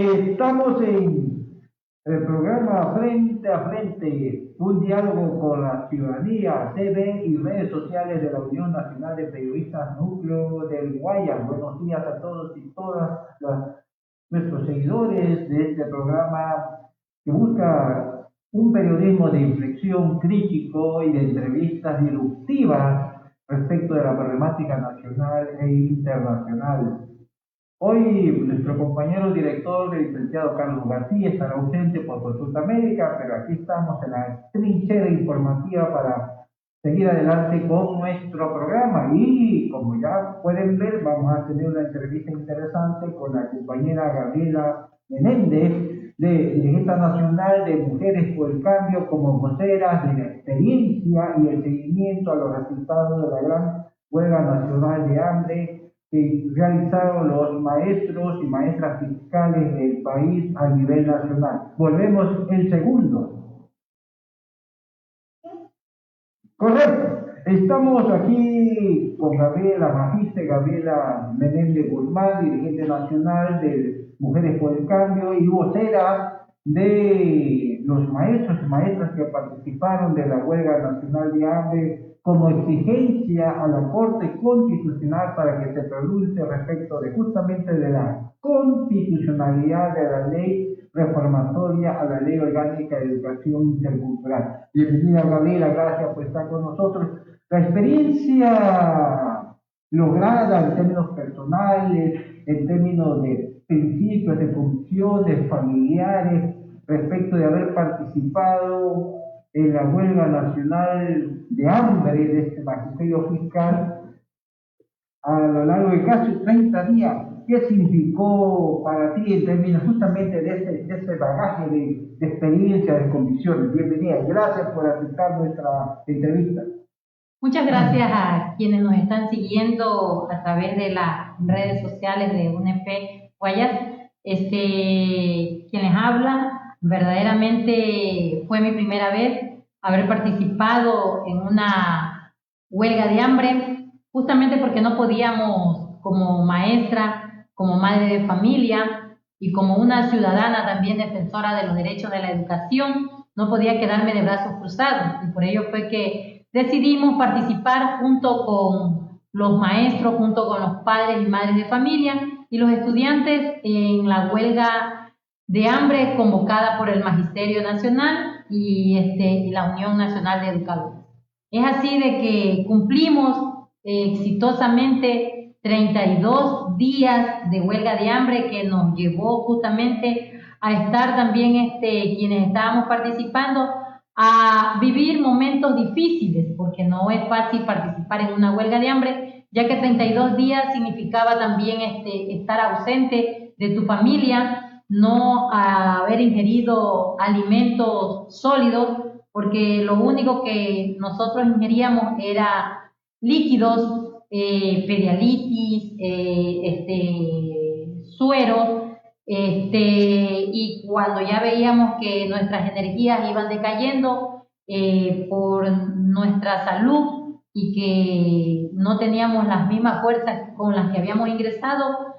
Estamos en el programa Frente a Frente, un diálogo con la ciudadanía, TV y redes sociales de la Unión Nacional de Periodistas Núcleo del Guayas. Buenos días a todos y todas nuestros seguidores de este programa que busca un periodismo de inflexión crítico y de entrevistas disruptivas respecto de la problemática nacional e internacional. Hoy nuestro compañero director, el licenciado Carlos García, estará ausente por consulta médica, pero aquí estamos en la trinchera informativa para seguir adelante con nuestro programa. Y como ya pueden ver, vamos a tener una entrevista interesante con la compañera Gabriela Menéndez, de Dirigente Nacional de Mujeres por el Cambio, como voceras de la experiencia y el seguimiento a los resultados de la gran huelga nacional de hambre que realizaron los maestros y maestras fiscales del país a nivel nacional. Volvemos en segundo. Correcto. Estamos aquí con Gabriela Magiste, Gabriela Menéndez Guzmán, dirigente nacional de Mujeres por el Cambio y vocera de los maestros y maestras que participaron de la huelga nacional de hambre como exigencia a la Corte Constitucional para que se pronuncie respecto de justamente de la constitucionalidad de la ley reformatoria a la Ley Orgánica de Educación Intercultural. Bienvenida Gabriela, gracias por estar con nosotros. La experiencia lograda en términos personales, en términos de principios, de funciones familiares, respecto de haber participado en la huelga nacional de hambre de este magisterio fiscal a lo largo de casi 30 días. ¿Qué significó para ti en términos justamente de ese bagaje de experiencia, de convicciones? Bienvenida, gracias por aceptar nuestra entrevista. Muchas gracias a quienes nos están siguiendo a través de las redes sociales de UNP Guayas. Quien les habla, verdaderamente fue mi primera vez haber participado en una huelga de hambre, justamente porque no podíamos, como maestra, como madre de familia y como una ciudadana también defensora de los derechos de la educación, no podía quedarme de brazos cruzados, y por ello fue que decidimos participar junto con los maestros, junto con los padres y madres de familia y los estudiantes en la huelga de hambre convocada por el Magisterio Nacional y la Unión Nacional de Educadores. Es así de que cumplimos exitosamente 32 días de huelga de hambre que nos llevó justamente a estar también quienes estábamos participando a vivir momentos difíciles, porque no es fácil participar en una huelga de hambre, ya que 32 días significaba también estar ausente de tu familia, no haber ingerido alimentos sólidos, porque lo único que nosotros ingeríamos era líquidos, pedialitis, suero, y cuando ya veíamos que nuestras energías iban decayendo por nuestra salud y que no teníamos las mismas fuerzas con las que habíamos ingresado,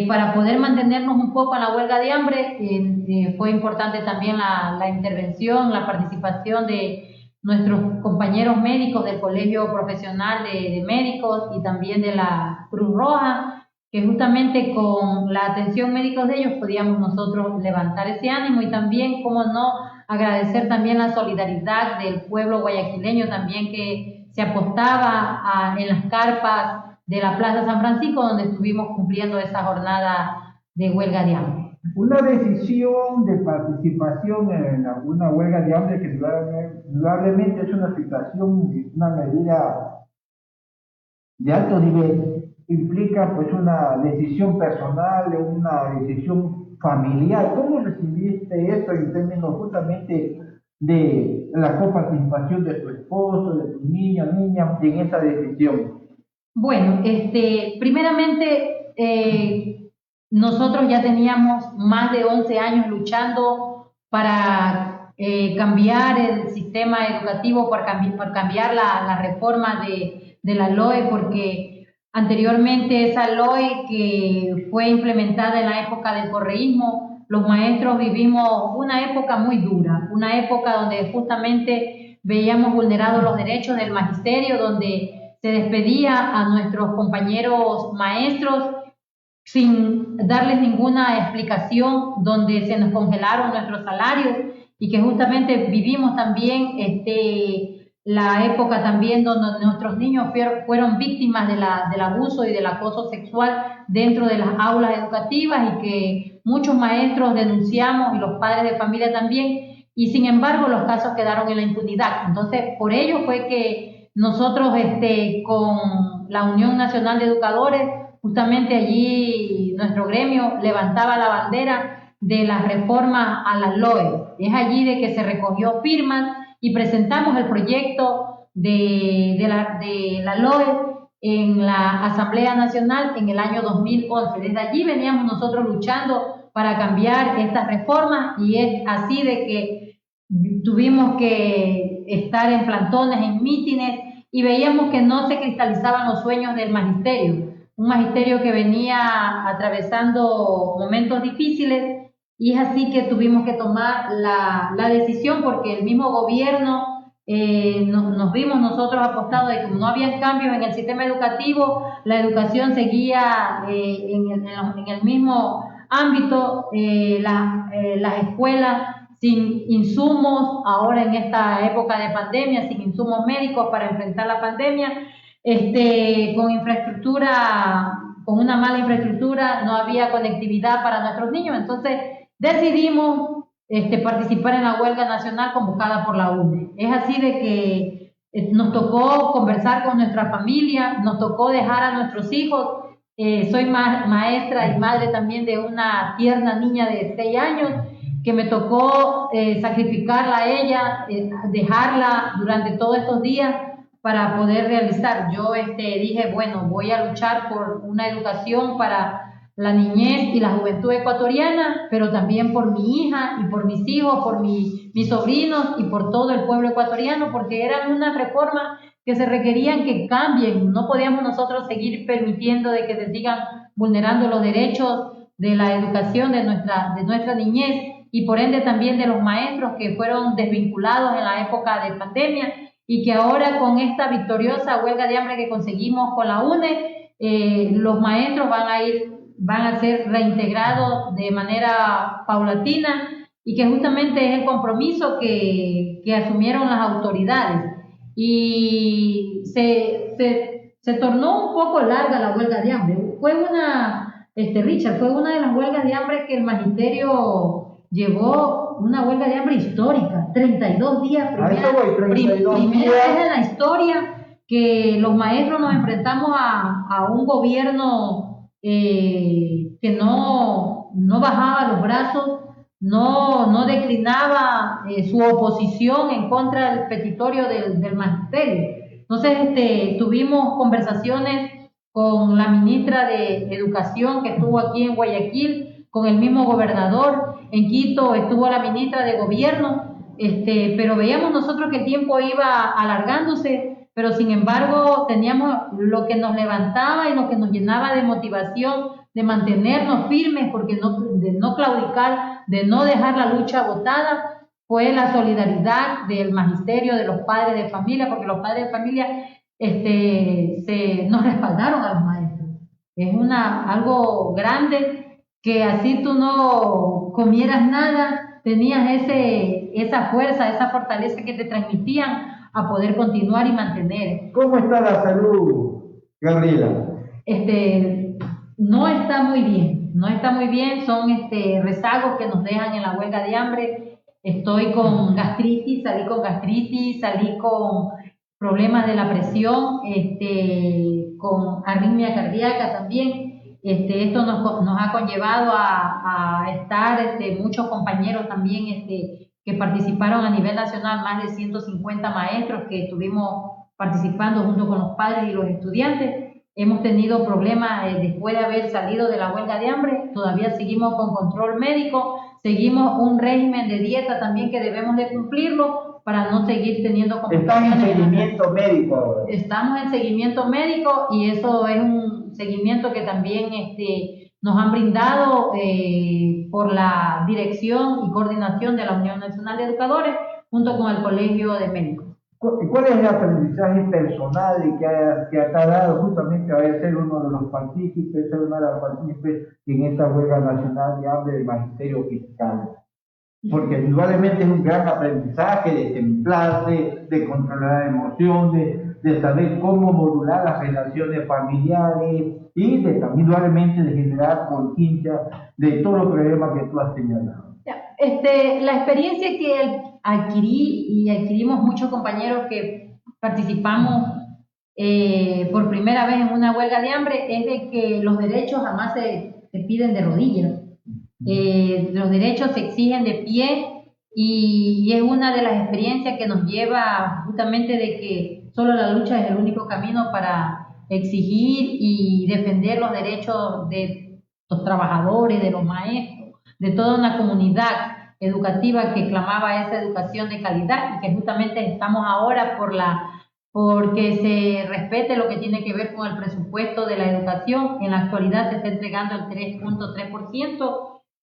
para poder mantenernos un poco en la huelga de hambre, fue importante también la intervención, la participación de nuestros compañeros médicos del Colegio Profesional de Médicos y también de la Cruz Roja, que justamente con la atención médica de ellos podíamos nosotros levantar ese ánimo, y también, cómo no, agradecer también la solidaridad del pueblo guayaquileño también, que se apostaba en las carpas de la Plaza San Francisco, donde estuvimos cumpliendo esa jornada de huelga de hambre. Una decisión de participación en una huelga de hambre que indudablemente es una situación, una medida de alto nivel, implica pues una decisión personal, una decisión familiar. ¿Cómo recibiste esto en términos justamente de la coparticipación de tu esposo, de tu niña en esa decisión? Bueno, primeramente, nosotros ya teníamos más de 11 años luchando para cambiar el sistema educativo, por cambiar la reforma de la LOE, porque Anteriormente esa LOE que fue implementada en la época del correísmo, los maestros vivimos una época muy dura, una época donde justamente veíamos vulnerados los derechos del magisterio, donde se despedía a nuestros compañeros maestros sin darles ninguna explicación, donde se nos congelaron nuestros salarios y que justamente vivimos también la época también donde nuestros niños fueron víctimas del abuso y del acoso sexual dentro de las aulas educativas y que muchos maestros denunciamos y los padres de familia también, y sin embargo los casos quedaron en la impunidad. Entonces, por ello fue que nosotros con la Unión Nacional de Educadores, justamente allí nuestro gremio levantaba la bandera de la reforma a la LOE. Es allí de que se recogió firmas y presentamos el proyecto de la LOE en la Asamblea Nacional en el año 2011. Desde allí veníamos nosotros luchando para cambiar estas reformas y es así de que tuvimos que estar en plantones, en mítines y veíamos que no se cristalizaban los sueños del magisterio. Un magisterio que venía atravesando momentos difíciles y es así que tuvimos que tomar la decisión porque el mismo gobierno nos vimos nosotros apostados de que como no había cambios en el sistema educativo, la educación seguía en el mismo ámbito, las escuelas sin insumos, ahora en esta época de pandemia, sin insumos médicos para enfrentar la pandemia, con infraestructura, con una mala infraestructura, no había conectividad para nuestros niños, entonces decidimos participar en la huelga nacional convocada por la UNE. Es así de que nos tocó conversar con nuestra familia, nos tocó dejar a nuestros hijos. Soy maestra y madre también de una tierna niña de 6 años que me tocó sacrificarla a ella, dejarla durante todos estos días para poder realizar. Yo dije, bueno, voy a luchar por una educación para la niñez y la juventud ecuatoriana, pero también por mi hija y por mis hijos, por mis sobrinos y por todo el pueblo ecuatoriano, porque eran unas reformas que se requerían que cambien. No podíamos nosotros seguir permitiendo de que se sigan vulnerando los derechos de la educación de nuestra niñez y por ende también de los maestros que fueron desvinculados en la época de pandemia y que ahora con esta victoriosa huelga de hambre que conseguimos con la UNE, los maestros van a ser reintegrados de manera paulatina y que justamente es el compromiso que asumieron las autoridades. Y se tornó un poco larga la huelga de hambre. Fue Richard, fue una de las huelgas de hambre que el magisterio llevó, una huelga de hambre histórica, 32 días, primera vez en la historia que los maestros nos enfrentamos a un gobierno que no bajaba los brazos, no declinaba su oposición en contra del petitorio del magisterio. Entonces tuvimos conversaciones con la ministra de Educación que estuvo aquí en Guayaquil, con el mismo gobernador, en Quito estuvo la ministra de Gobierno, pero veíamos nosotros que el tiempo iba alargándose, pero sin embargo teníamos lo que nos levantaba y lo que nos llenaba de motivación, de mantenernos firmes, porque de no claudicar, de no dejar la lucha botada, fue la solidaridad del magisterio, de los padres de familia, porque los padres de familia nos respaldaron a los maestros. Es algo grande que así tú no comieras nada, tenías esa fuerza, esa fortaleza que te transmitían a poder continuar y mantener. ¿Cómo está la salud, Gabriela? No está muy bien, son rezagos que nos dejan en la huelga de hambre. Estoy con gastritis, salí con problemas de la presión, con arritmia cardíaca también. Esto nos ha conllevado a estar muchos compañeros también que participaron a nivel nacional, más de 150 maestros que estuvimos participando junto con los padres y los estudiantes. Hemos tenido problemas después de haber salido de la huelga de hambre, todavía seguimos con control médico, seguimos un régimen de dieta también que debemos de cumplirlo para no seguir teniendo Están en complicaciones. seguimiento médico ahora. Estamos en seguimiento médico y eso es un seguimiento que también nos han brindado por la dirección y coordinación de la Unión Nacional de Educadores junto con el Colegio de Médicos. ¿Cuál es el aprendizaje personal y que te ha dado justamente a ser uno de los partícipes, ser una de las partícipes en esta huelga nacional de hambre del magisterio fiscal? Porque indudablemente es un gran aprendizaje de templarse, de controlar emociones, de saber cómo modular las relaciones familiares y de también indudablemente de generar conciencia de todos los problemas que tú has señalado. La experiencia que adquirí y adquirimos muchos compañeros que participamos por primera vez en una huelga de hambre es de que los derechos jamás se piden de rodillas. Los derechos se exigen de pie y es una de las experiencias que nos lleva justamente de que solo la lucha es el único camino para exigir y defender los derechos de los trabajadores, de los maestros, de toda una comunidad educativa que clamaba esa educación de calidad y que justamente estamos ahora porque se respete lo que tiene que ver con el presupuesto de la educación. En la actualidad se está entregando el 3.3%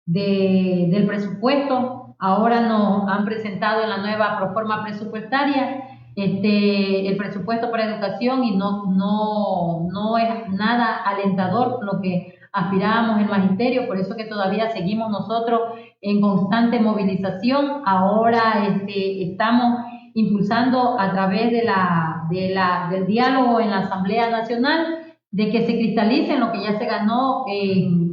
del presupuesto. Ahora nos han presentado en la nueva proforma presupuestaria el presupuesto para educación y no es nada alentador lo que aspirábamos el magisterio, por eso que todavía seguimos nosotros en constante movilización. Ahora estamos impulsando a través del diálogo en la Asamblea Nacional de que se cristalice lo que ya se ganó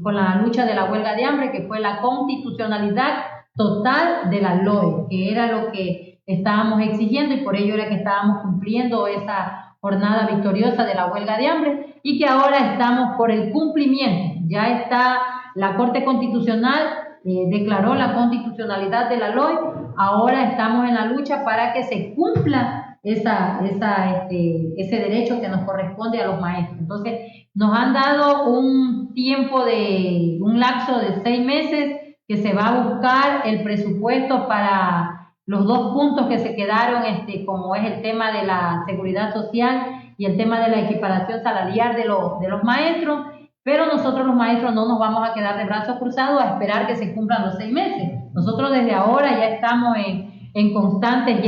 con la lucha de la huelga de hambre, que fue la constitucionalidad total de la LOE, que era lo que estábamos exigiendo y por ello era que estábamos cumpliendo esa jornada victoriosa de la huelga de hambre y que ahora estamos por el cumplimiento. Ya está la Corte Constitucional, declaró la constitucionalidad de la LOE, ahora estamos en la lucha para que se cumpla ese derecho que nos corresponde a los maestros. Entonces, nos han dado un lapso de 6 meses que se va a buscar el presupuesto para los 2 puntos que se quedaron, como es el tema de la seguridad social y el tema de la equiparación salarial de los maestros, pero nosotros los maestros no nos vamos a quedar de brazos cruzados a esperar que se cumplan los 6 meses. Nosotros desde ahora ya estamos en constantes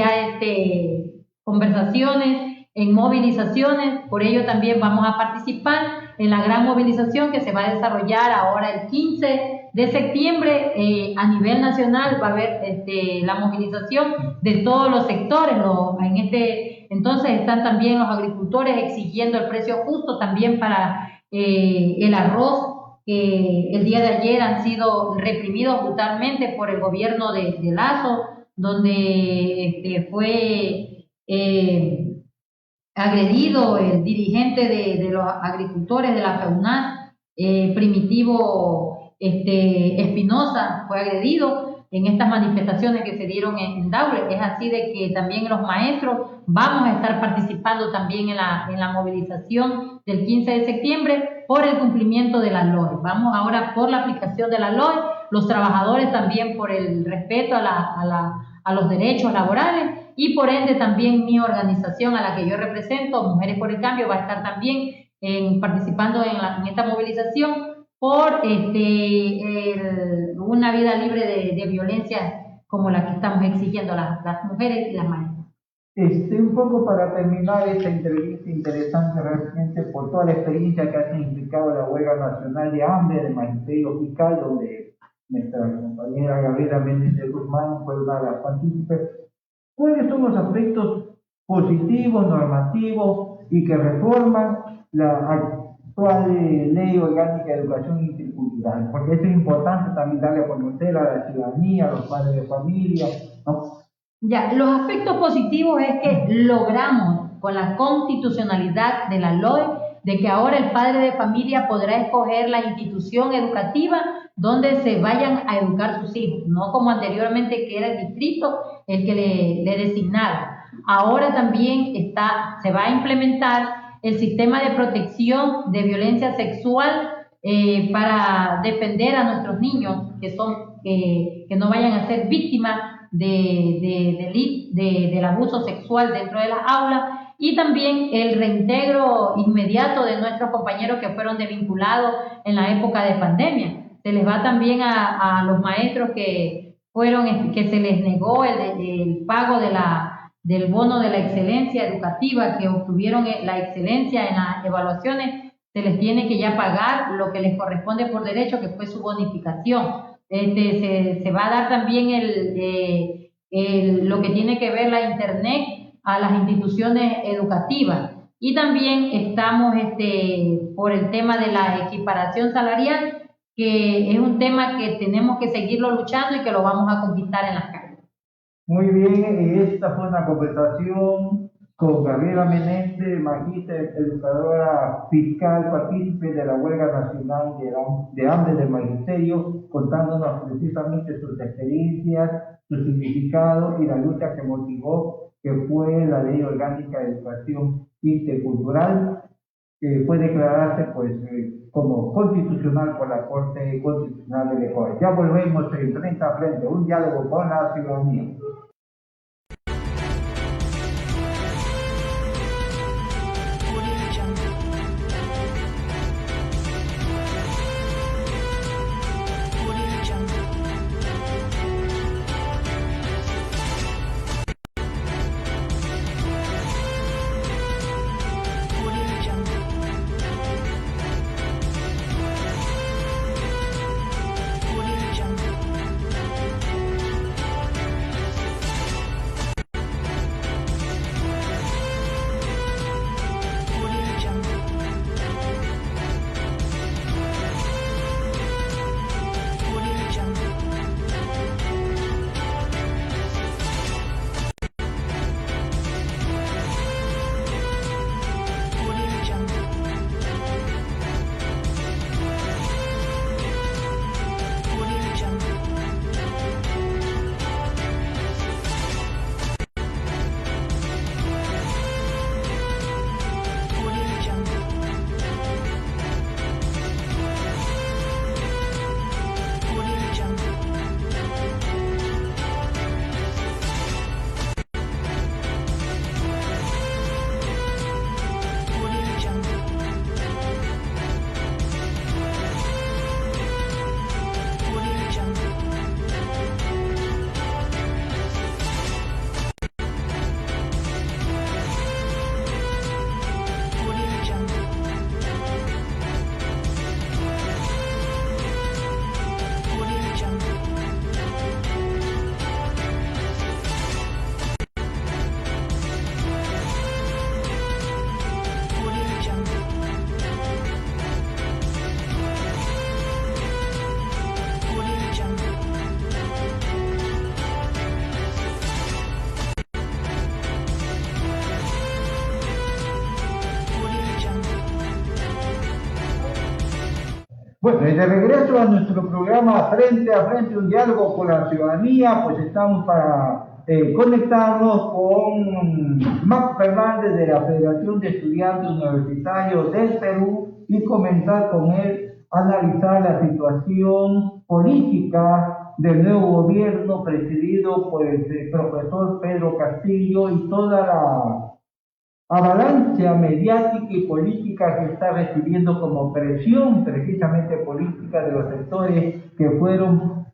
conversaciones, en movilizaciones, por ello también vamos a participar en la gran movilización que se va a desarrollar ahora el 15 de septiembre a nivel nacional. Va a haber la movilización de todos los sectores. Entonces están también los agricultores exigiendo el precio justo también para el arroz, que el día de ayer han sido reprimidos brutalmente por el gobierno de Lazo, donde fue agredido el dirigente de los agricultores de la FEUNAS, Primitivo Espinosa, fue agredido en estas manifestaciones que se dieron en Daule. Es así de que también los maestros vamos a estar participando también en la movilización del 15 de septiembre por el cumplimiento de la LOE. Vamos ahora por la aplicación de la LOE, los trabajadores también por el respeto a los derechos laborales y por ende también mi organización a la que yo represento, Mujeres por el Cambio, va a estar también participando en esta movilización por una vida libre de violencia como la que estamos exigiendo las mujeres y las maestras. Un poco para terminar esta entrevista interesante realmente por toda la experiencia que ha significado la huelga nacional de hambre del magisterio fiscal, donde nuestra compañera Gabriela Méndez de Guzmán fue una de las partícipes. ¿Cuáles son los aspectos positivos, normativos y que reforman la actual Ley Orgánica de Educación Intercultural? Porque eso es importante también darle a conocer a la ciudadanía, a los padres de familia, ¿no? Ya, los aspectos positivos es que logramos con la constitucionalidad de la LOE de que ahora el padre de familia podrá escoger la institución educativa donde se vayan a educar sus hijos, no como anteriormente que era el distrito el que le designaba. Ahora también se va a implementar el sistema de protección de violencia sexual para defender a nuestros niños que no vayan a ser víctimas del abuso sexual dentro de las aulas, y también el reintegro inmediato de nuestros compañeros que fueron desvinculados en la época de pandemia. Se les va también a los maestros que se les negó el pago del bono de la excelencia educativa, que obtuvieron la excelencia en las evaluaciones. Se les tiene que ya pagar lo que les corresponde por derecho, que fue su bonificación. Se va a dar también lo que tiene que ver la internet a las instituciones educativas, y también estamos por el tema de la equiparación salarial, que es un tema que tenemos que seguirlo luchando y que lo vamos a conquistar en las calles. Muy bien, esta fue una conversación con Gabriela Menéndez, magíster, educadora fiscal, partícipe de la huelga nacional de hambre del magisterio, contándonos precisamente sus experiencias, su significado y la lucha que motivó, que fue la Ley Orgánica de Educación Intercultural, que fue declararse como constitucional por la Corte Constitucional del Ecuador. Ya volvemos en Frente a Frente, un diálogo con la ciudadanía. Bueno, de regreso a nuestro programa Frente a Frente, un diálogo con la ciudadanía, pues estamos para conectarnos con Max Fernández de la Federación de Estudiantes Universitarios del Perú y comentar con él, analizar la situación política del nuevo gobierno presidido por el profesor Pedro Castillo y toda la avalancha mediática y política que está recibiendo como presión precisamente política de los sectores que fueron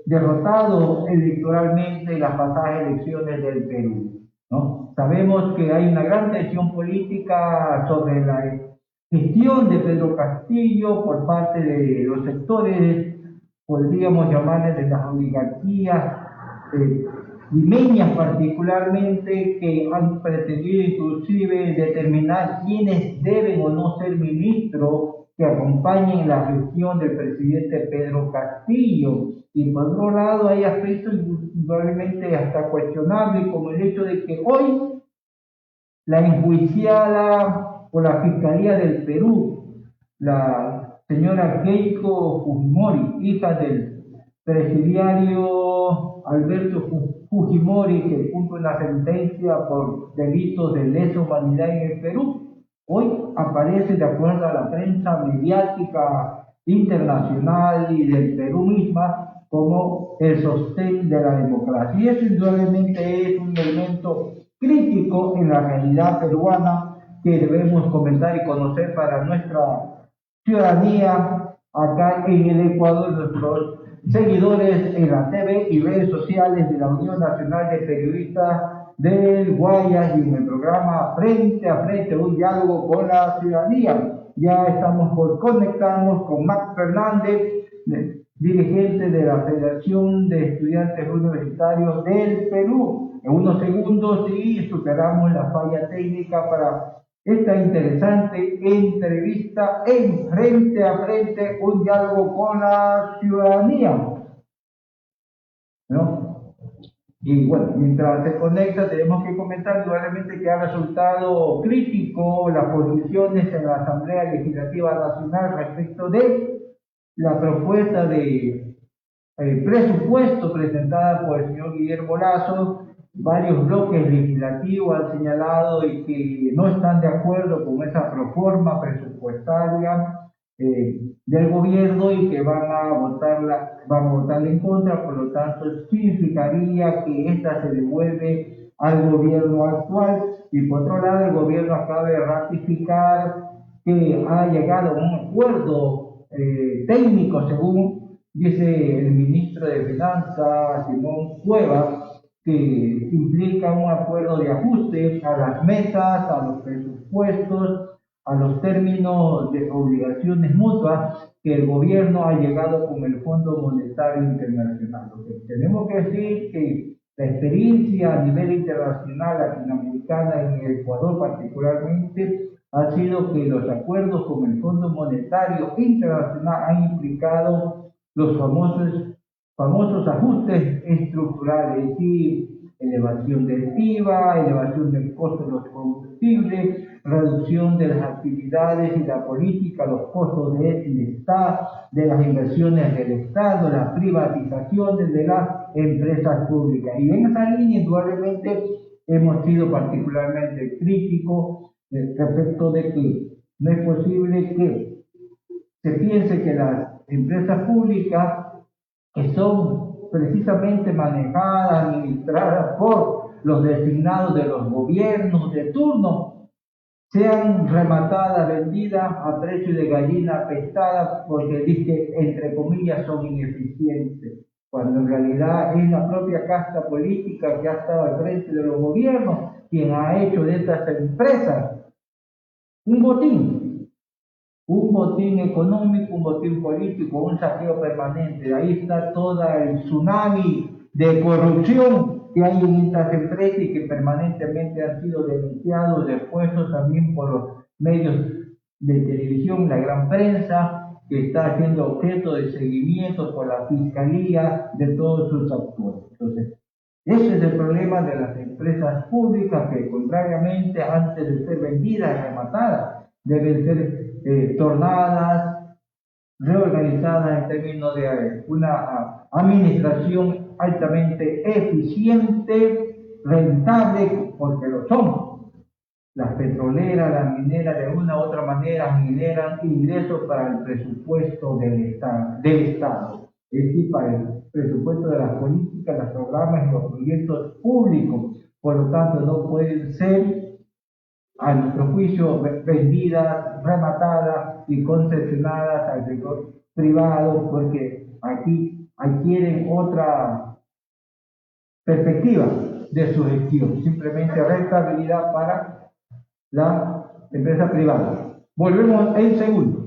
derrotados electoralmente en las pasadas elecciones del Perú, ¿no? Sabemos que hay una gran tensión política sobre la gestión de Pedro Castillo por parte de los sectores, podríamos llamarles de las oligarquías limeñas particularmente, que han pretendido inclusive determinar quiénes deben o no ser ministros que acompañen la gestión del presidente Pedro Castillo. Y por otro lado hay aspectos indudablemente hasta cuestionables, como el hecho de que hoy la enjuiciada por la Fiscalía del Perú, la señora Keiko Fujimori, hija del presidiario Alberto Fujimori, que cumple una sentencia por delitos de lesa humanidad en el Perú, hoy aparece, de acuerdo a la prensa mediática internacional y del Perú misma como el sostén de la democracia. Y eso indudablemente es un elemento crítico en la realidad peruana que debemos comentar y conocer para nuestra ciudadanía acá en el Ecuador, nuestros seguidores en la TV y redes sociales de la Unión Nacional de Periodistas del Guayas y en el programa Frente a Frente, un diálogo con la ciudadanía. Ya estamos por conectarnos con Max Fernández, dirigente de la Federación de Estudiantes Universitarios del Perú. En unos segundos y superamos la falla técnica para esta interesante entrevista en Frente a Frente, un diálogo con la ciudadanía, ¿no? Y bueno, mientras se conecta, tenemos que comentar igualmente que ha resultado crítico las posiciones en la Asamblea Legislativa Nacional respecto de la propuesta de presupuesto presentada por el señor Guillermo Lasso. Varios bloques legislativos han señalado y que no están de acuerdo con esa proforma presupuestaria del gobierno y que van a votarla en contra. Por lo tanto, significaría que esta se devuelve al gobierno actual. Y por otro lado, el gobierno acaba de ratificar que ha llegado a un acuerdo técnico, según dice el ministro de Finanzas, Simón Cuevas, que implica un acuerdo de ajuste a las metas, a los presupuestos, a los términos de obligaciones mutuas que el gobierno ha llegado con el Fondo Monetario Internacional. Lo que tenemos que decir que la experiencia a nivel internacional latinoamericana, en el Ecuador particularmente, ha sido que los acuerdos con el Fondo Monetario Internacional han implicado los famosos ajustes estructurales, es decir, elevación del IVA, elevación del costo de los combustibles, reducción de las actividades y la política, los costos del Estado, de las inversiones del Estado, las privatizaciones de las empresas públicas. Y en esa línea, indudablemente, hemos sido particularmente críticos respecto de que no es posible que se piense que las empresas públicas, que son precisamente manejadas, administradas por los designados de los gobiernos de turno, sean rematadas, vendidas a precio de gallina pestada, porque dice, entre comillas, son ineficientes, cuando en realidad es la propia casta política que ha estado al frente de los gobiernos quien ha hecho de estas empresas un botín económico, un botín político, un saqueo permanente. Ahí está todo el tsunami de corrupción que hay en estas empresas y que permanentemente han sido denunciados, expuestos también por los medios de televisión, la gran prensa, que está haciendo objeto de seguimiento por la fiscalía de todos sus actores. Entonces, ese es el problema de las empresas públicas que, contrariamente, antes de ser vendidas, rematadas, deben ser tornadas, reorganizadas en términos de una administración altamente eficiente, rentable, porque lo son. Las petroleras, las mineras, de una u otra manera generan ingresos para el presupuesto del Estado, es decir, para el presupuesto de las políticas, los programas y los proyectos públicos. Por lo tanto, no pueden ser, a nuestro juicio, vendidas, rematadas y concesionadas al sector privado, porque aquí adquieren otra perspectiva de su gestión, simplemente rentabilidad para la empresa privada. Volvemos en segundo.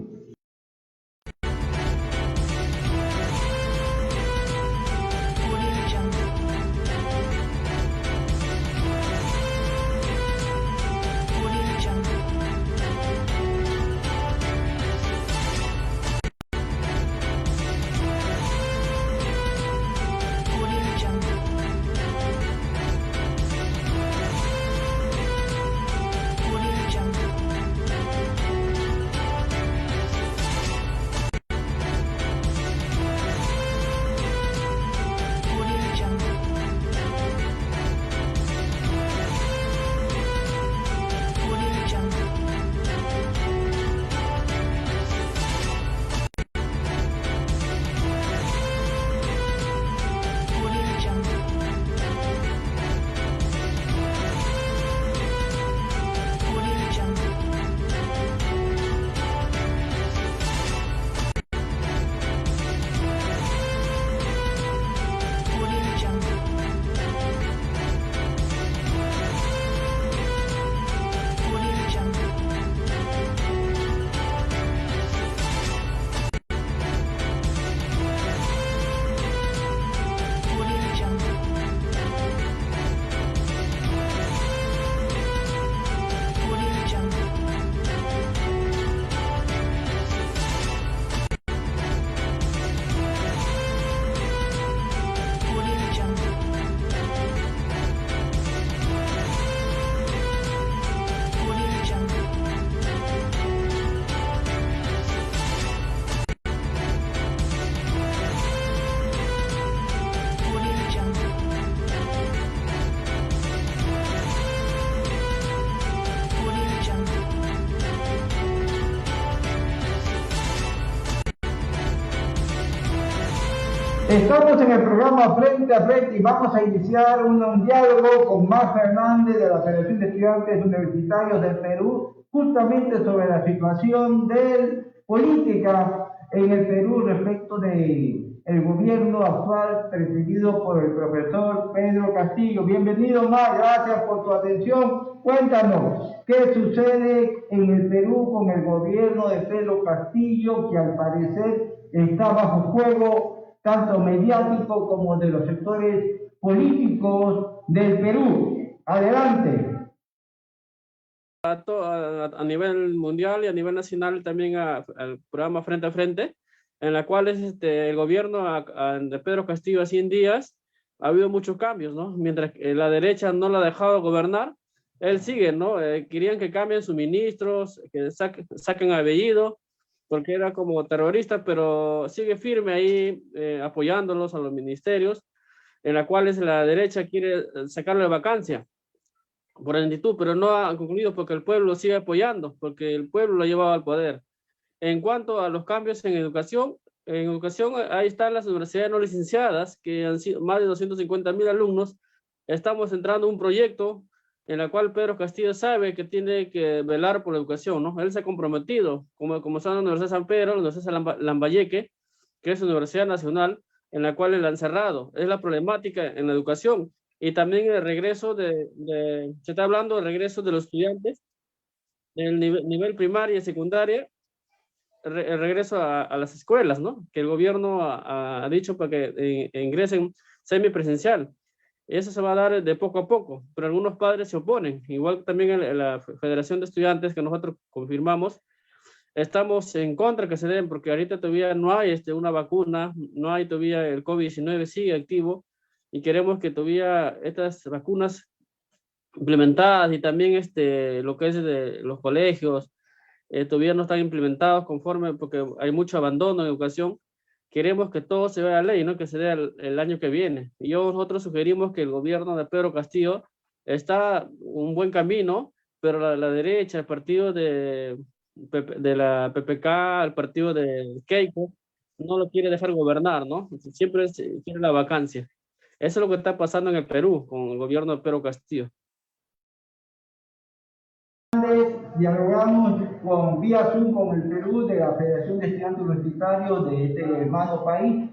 Estamos en el programa Frente a Frente y vamos a iniciar un diálogo con Mar Fernández de la Federación de Estudiantes Universitarios del Perú, justamente sobre la situación de política en el Perú respecto de el gobierno actual presidido por el profesor Pedro Castillo. Bienvenido, Mar, gracias por tu atención. Cuéntanos, ¿qué sucede en el Perú con el gobierno de Pedro Castillo, que al parecer está bajo fuego tanto mediático como de los sectores políticos del Perú? Adelante. A nivel mundial y a nivel nacional también al programa Frente a Frente, en la cual el gobierno de Pedro Castillo a 100 días ha habido muchos cambios, ¿no? Mientras que la derecha no la ha dejado gobernar, él sigue, ¿no? Querían que cambien sus ministros, que saquen a Bellido, porque era como terrorista, pero sigue firme ahí apoyándolos a los ministerios, en la cual la derecha quiere sacarle vacancia por lentitud, pero no ha concluido porque el pueblo sigue apoyando, porque el pueblo lo ha llevado al poder. En cuanto a los cambios en educación ahí están las universidades no licenciadas, que han sido más de 250,000 alumnos. Estamos entrando en un proyecto en el cual Pedro Castillo sabe que tiene que velar por la educación, ¿no? Él se ha comprometido, como son la Universidad de San Pedro, la Universidad de Lambayeque, que es una universidad nacional, en la cual él ha encerrado. Es la problemática en la educación. Y también el regreso se está hablando del regreso de los estudiantes del nivel primaria y secundaria, el regreso a las escuelas, ¿no? Que el gobierno ha dicho para que ingresen semipresencial. Eso se va a dar de poco a poco, pero algunos padres se oponen. Igual también en la Federación de Estudiantes, que nosotros confirmamos, estamos en contra que se den, porque ahorita todavía no hay una vacuna, no hay todavía, el COVID-19 sigue activo, y queremos que todavía estas vacunas implementadas y también lo que es de los colegios todavía no están implementados conforme, porque hay mucho abandono en educación. Queremos que todo se vea a ley, ¿no? Que se dé el año que viene. Y nosotros sugerimos que el gobierno de Pedro Castillo está un buen camino, pero la derecha, el partido de la PPK, el partido de Keiko, no lo quiere dejar gobernar, ¿no? Siempre quiere la vacancia. Eso es lo que está pasando en el Perú con el gobierno de Pedro Castillo. Dialogamos con vía Zoom con el Perú de la Federación de Estudiantes Universitarios de este hermano país.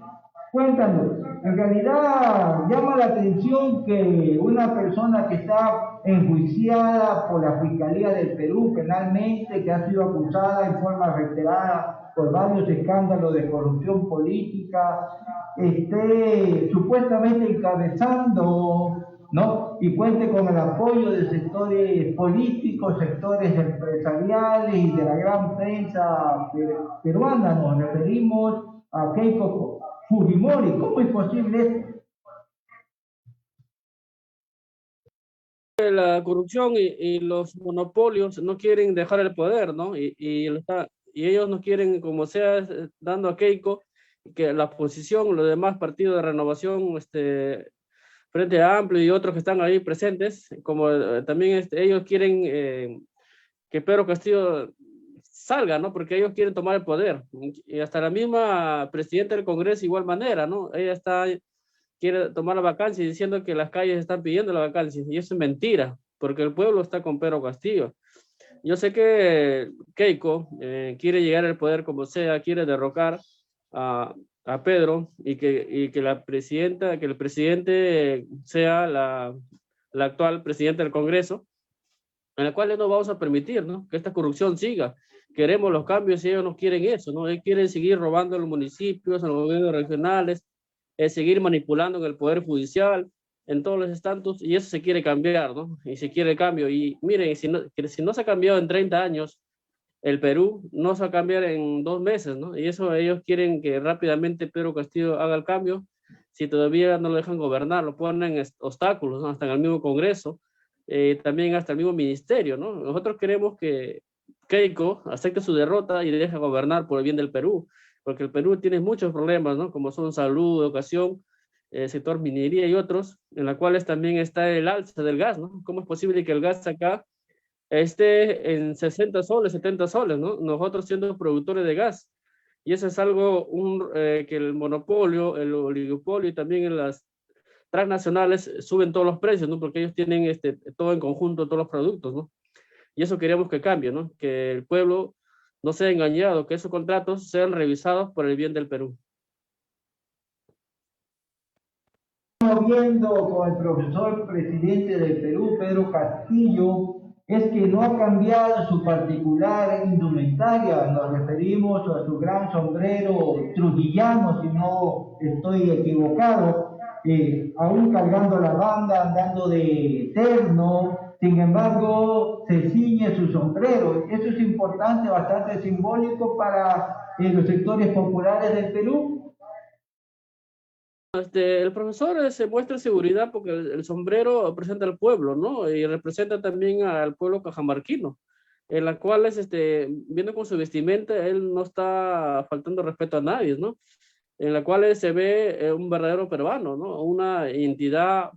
Cuéntanos, en realidad llama la atención que una persona que está enjuiciada por la Fiscalía del Perú penalmente, que ha sido acusada en forma reiterada por varios escándalos de corrupción política, esté supuestamente encabezando, ¿no? Y cuente con el apoyo de sectores políticos, sectores empresariales y de la gran prensa peruana. Nos referimos a Keiko Fujimori. ¿Cómo es posible esto? La corrupción y los monopolios no quieren dejar el poder, ¿no? Y ellos no quieren, como sea, dando a Keiko, que la oposición, los demás partidos de renovación, Frente Amplio y otros que están ahí presentes, como también ellos quieren que Pedro Castillo salga, ¿no? Porque ellos quieren tomar el poder. Y hasta la misma presidenta del Congreso, igual manera, ¿no? Ella quiere tomar la vacancia diciendo que las calles están pidiendo la vacancia. Y eso es mentira, porque el pueblo está con Pedro Castillo. Yo sé que Keiko quiere llegar al poder como sea, quiere derrocar a Pedro y que el presidente sea la actual presidenta del Congreso, en la cual no vamos a permitir, ¿no? Que esta corrupción siga. Queremos los cambios y ellos no quieren eso, ¿no? Ellos quieren seguir robando a los municipios, a los gobiernos regionales, seguir manipulando en el poder judicial, en todos los estatus, y eso se quiere cambiar, ¿no? Y se quiere cambio. Y miren, si no se ha cambiado en 30 años, el Perú no se va a cambiar en 2 meses, ¿no? Y eso ellos quieren que rápidamente Pedro Castillo haga el cambio. Si todavía no lo dejan gobernar, lo ponen obstáculos, ¿no? Hasta en el mismo Congreso, también hasta el mismo ministerio, ¿no? Nosotros queremos que Keiko acepte su derrota y deje gobernar por el bien del Perú, porque el Perú tiene muchos problemas, ¿no? Como son salud, educación, sector minería y otros, en los cuales también está el alza del gas, ¿no? ¿Cómo es posible que el gas acá esté en 60 soles, 70 soles, ¿no? Nosotros siendo productores de gas, Y eso es algo que el monopolio, el oligopolio y también en las transnacionales suben todos los precios, ¿no? Porque ellos tienen todo en conjunto, todos los productos, ¿no? Y eso queremos que cambie, ¿no? Que el pueblo no sea engañado, que esos contratos sean revisados por el bien del Perú. Viendo con el profesor presidente del Perú, Pedro Castillo, es que no ha cambiado su particular indumentaria. Nos referimos a su gran sombrero trujillano, si no estoy equivocado, aún cargando la banda, andando de terno. Sin embargo, se ciñe su sombrero. Eso es importante, bastante simbólico para los sectores populares del Perú. El profesor se muestra seguridad porque el sombrero representa al pueblo, ¿no? Y representa también al pueblo cajamarquino, en la cual viendo con su vestimenta, él no está faltando respeto a nadie, ¿no? En la cual se ve un verdadero peruano, ¿no? Una identidad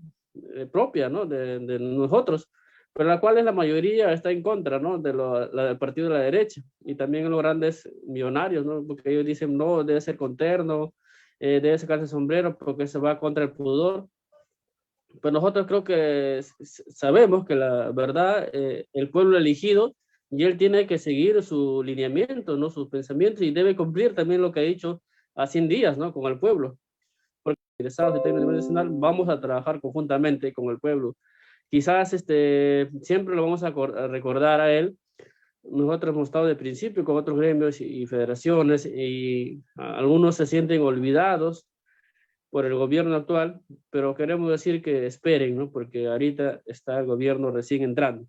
propia, ¿no? De nosotros, pero la cual la mayoría está en contra, ¿no? Del partido de la derecha y también los grandes millonarios, ¿no? Porque ellos dicen, no, debe ser con terno, debe sacarse el sombrero porque se va contra el pudor. Pues nosotros creo que sabemos que la verdad, el pueblo elegido, y él tiene que seguir su lineamiento, ¿no? Sus pensamientos, y debe cumplir también lo que ha dicho a 100 días, ¿no? Con el pueblo. Porque interesados de técnico nacional vamos a trabajar conjuntamente con el pueblo. Quizás siempre lo vamos a recordar a él. Nosotros hemos estado de principio con otros gremios y federaciones, y algunos se sienten olvidados por el gobierno actual, pero queremos decir que esperen, ¿no? Porque ahorita está el gobierno recién entrando.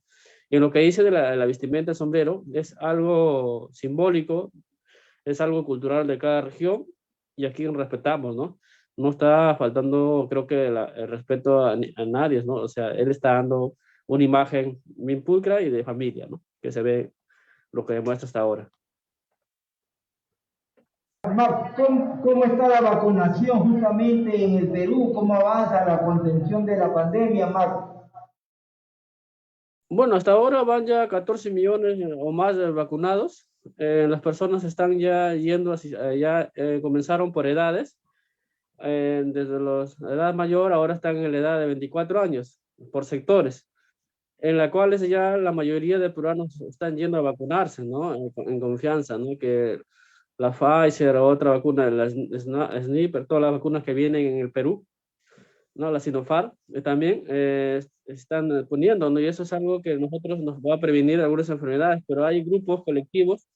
Y en lo que dice de la vestimenta de sombrero, es algo simbólico, es algo cultural de cada región, y aquí respetamos, ¿no? No está faltando, creo que el respeto a nadie, ¿no? O sea, él está dando una imagen bien pulcra y de familia, ¿no? Que se ve lo que demuestra hasta ahora. ¿Cómo está la vacunación justamente en el Perú? ¿Cómo avanza la contención de la pandemia, Marco? Bueno, hasta ahora van ya 14 millones o más de vacunados. Las personas están ya yendo, comenzaron por edades. Desde la edad mayor, ahora están en la edad de 24 años, por sectores, en la cual ya la mayoría de peruanos están yendo a vacunarse, ¿no? En confianza, ¿no? Que la Pfizer o otra vacuna, la Sniper, todas las vacunas que vienen en el Perú, ¿no? La Sinopharm también están poniendo, ¿no? Y eso es algo que nosotros nos va a prevenir algunas enfermedades, pero hay grupos colectivos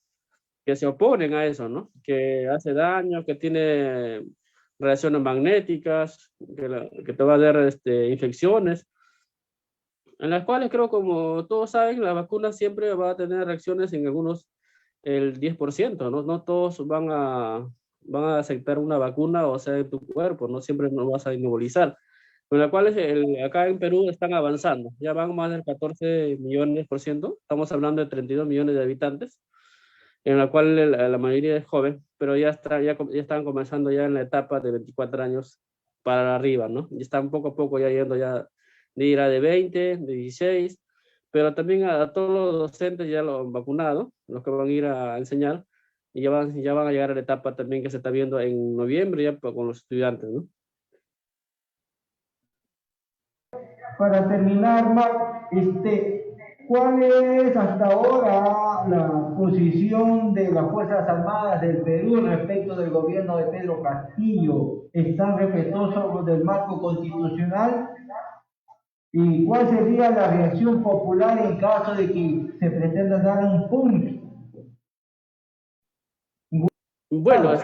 que se oponen a eso, ¿no? Que hace daño, que tiene reacciones magnéticas, que te va a dar infecciones, en las cuales creo, como todos saben, la vacuna siempre va a tener reacciones en algunos el 10%, ¿no? No todos van a aceptar una vacuna o sea en tu cuerpo, no siempre nos vas a inmovilizar. Con la cual acá en Perú están avanzando, ya van más del 14 millones por ciento, estamos hablando de 32 millones de habitantes, en la cual la mayoría es joven, pero ya están comenzando ya en la etapa de 24 años para arriba, ¿no? Y están poco a poco ya yendo ya de ir a de 20, de 16, pero también a todos los docentes ya lo han vacunado, los que van a ir a enseñar, y ya van a llegar a la etapa también que se está viendo en noviembre ya con los estudiantes, ¿no? Para terminar, Marc, ¿cuál es hasta ahora la posición de las Fuerzas Armadas del Perú respecto del gobierno de Pedro Castillo? ¿Están respetuosos del marco constitucional? ¿Y cuál sería la reacción popular en caso de que se pretenda dar un punch? Bueno,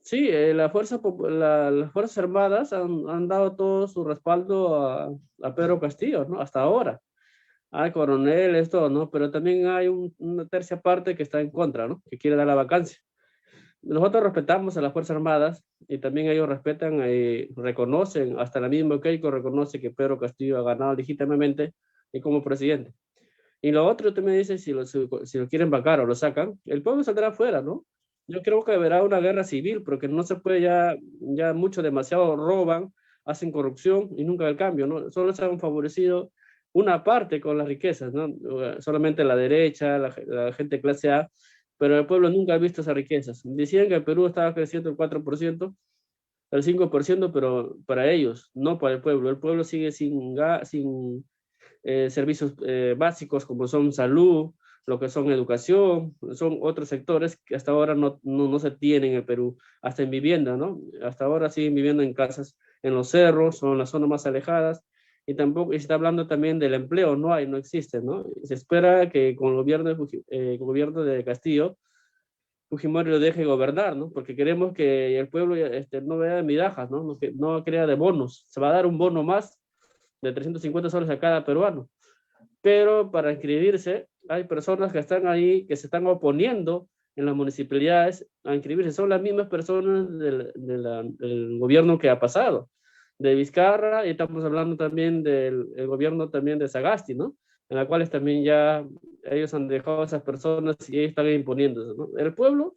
sí, las Fuerzas Armadas han dado todo su respaldo a Pedro Castillo, ¿no? Hasta ahora. Hay coroneles, todo, ¿no? Pero también hay una tercia parte que está en contra, ¿no? Que quiere dar la vacancia. Nosotros respetamos a las Fuerzas Armadas y también ellos respetan y reconocen, hasta la misma Keiko reconoce que Pedro Castillo ha ganado legítimamente y como presidente. Y lo otro, tú me dices, si lo quieren vacar o lo sacan, el pueblo saldrá afuera, ¿no? Yo creo que habrá una guerra civil, porque no se puede ya mucho, demasiado roban, hacen corrupción y nunca el cambio, ¿no? Solo se han favorecido una parte con las riquezas, ¿no? Solamente la derecha, la gente clase A, pero el pueblo nunca ha visto esas riquezas. Decían que el Perú estaba creciendo el 4%, el 5%, pero para ellos, no para el pueblo. El pueblo sigue sin servicios básicos como son salud, lo que son educación, son otros sectores que hasta ahora no se tienen en el Perú, hasta en vivienda, ¿no? Hasta ahora siguen viviendo en casas en los cerros o en las zonas más alejadas, y tampoco, y se está hablando también del empleo, no existe, ¿no? Se espera que con el gobierno de Castillo, Fujimori lo deje gobernar, ¿no? Porque queremos que el pueblo no vea migajas, ¿no? No crea de bonos. Se va a dar un bono más de 350 soles a cada peruano. Pero para inscribirse, hay personas que están ahí, que se están oponiendo en las municipalidades a inscribirse. Son las mismas personas del gobierno que ha pasado, de Vizcarra, y estamos hablando también del gobierno también de Sagasti, ¿no? En la cuales también ya ellos han dejado a esas personas y ellos están imponiéndose, ¿no? El pueblo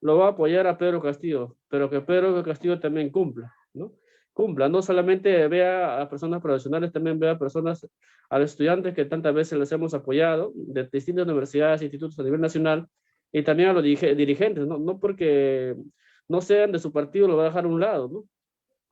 lo va a apoyar a Pedro Castillo, pero que Pedro Castillo también cumpla, ¿no? Cumpla, no solamente vea a personas profesionales, también vea a personas, a los estudiantes que tantas veces les hemos apoyado, de distintas universidades e institutos a nivel nacional, y también a los dirigentes, ¿no? No porque no sean de su partido lo va a dejar a un lado, ¿no?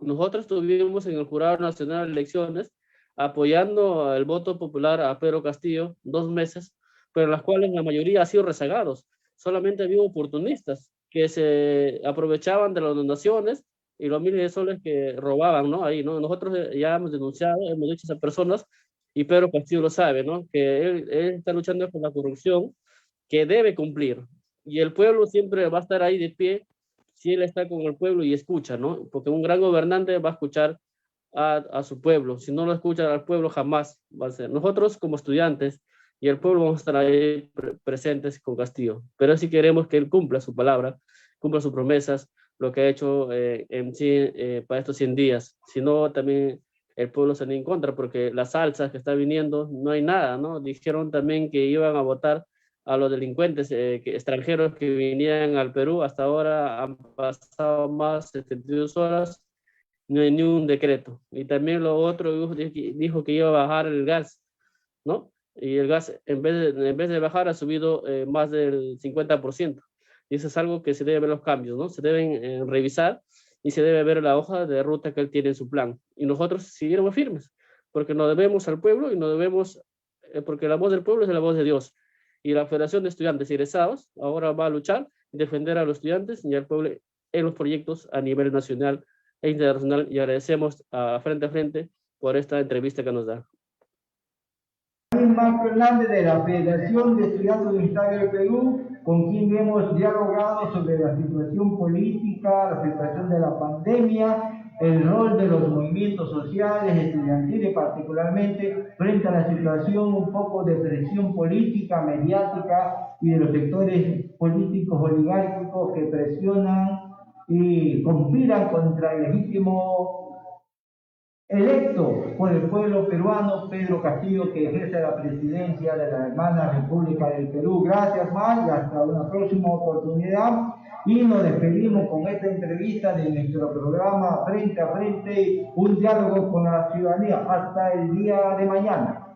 Nosotros estuvimos en el Jurado Nacional de Elecciones apoyando el voto popular a Pedro Castillo 2 meses, pero en las cuales la mayoría ha sido rezagados. Solamente había oportunistas que se aprovechaban de las donaciones y los miles de soles que robaban, ¿no? Ahí, ¿no? Nosotros ya hemos denunciado, hemos dicho a esas personas, y Pedro Castillo lo sabe, ¿no? Que él está luchando con la corrupción, que debe cumplir. Y el pueblo siempre va a estar ahí de pie si él está con el pueblo y escucha, ¿no? Porque un gran gobernante va a escuchar a su pueblo. Si no lo escucha al pueblo, jamás va a ser. Nosotros como estudiantes y el pueblo vamos a estar ahí presentes con Castillo. Pero sí queremos que él cumpla su palabra, cumpla sus promesas, lo que ha hecho para estos 100 días. Si no, también el pueblo se viene en contra, porque las alzas que está viniendo, no hay nada, ¿no? Dijeron también que iban a votar a los delincuentes extranjeros que vinieran al Perú. Hasta ahora han pasado más de 72 horas, no hay ni un decreto. Y también lo otro dijo que iba a bajar el gas, ¿no? Y el gas, en vez de bajar, ha subido más del 50%. Y eso es algo que se debe ver los cambios, ¿no? Se deben revisar y se debe ver la hoja de ruta que él tiene en su plan. Y nosotros seguiremos firmes, porque nos debemos al pueblo y nos debemos, porque la voz del pueblo es la voz de Dios. Y la Federación de Estudiantes Egresados ahora va a luchar y defender a los estudiantes y al pueblo en los proyectos a nivel nacional e internacional. Y agradecemos a Frente por esta entrevista que nos da. Marco Hernández de la Federación de Estudiantes Universitarios del Perú, con quien hemos dialogado sobre la situación política, la situación de la pandemia, el rol de los movimientos sociales, estudiantiles particularmente, frente a la situación un poco de presión política, mediática y de los sectores políticos oligárquicos que presionan y conspiran contra el legítimo electo por el pueblo peruano, Pedro Castillo, que ejerce la presidencia de la hermana República del Perú. Gracias, Mar, y hasta una próxima oportunidad. Y nos despedimos con esta entrevista de nuestro programa Frente a Frente, un diálogo con la ciudadanía. Hasta el día de mañana.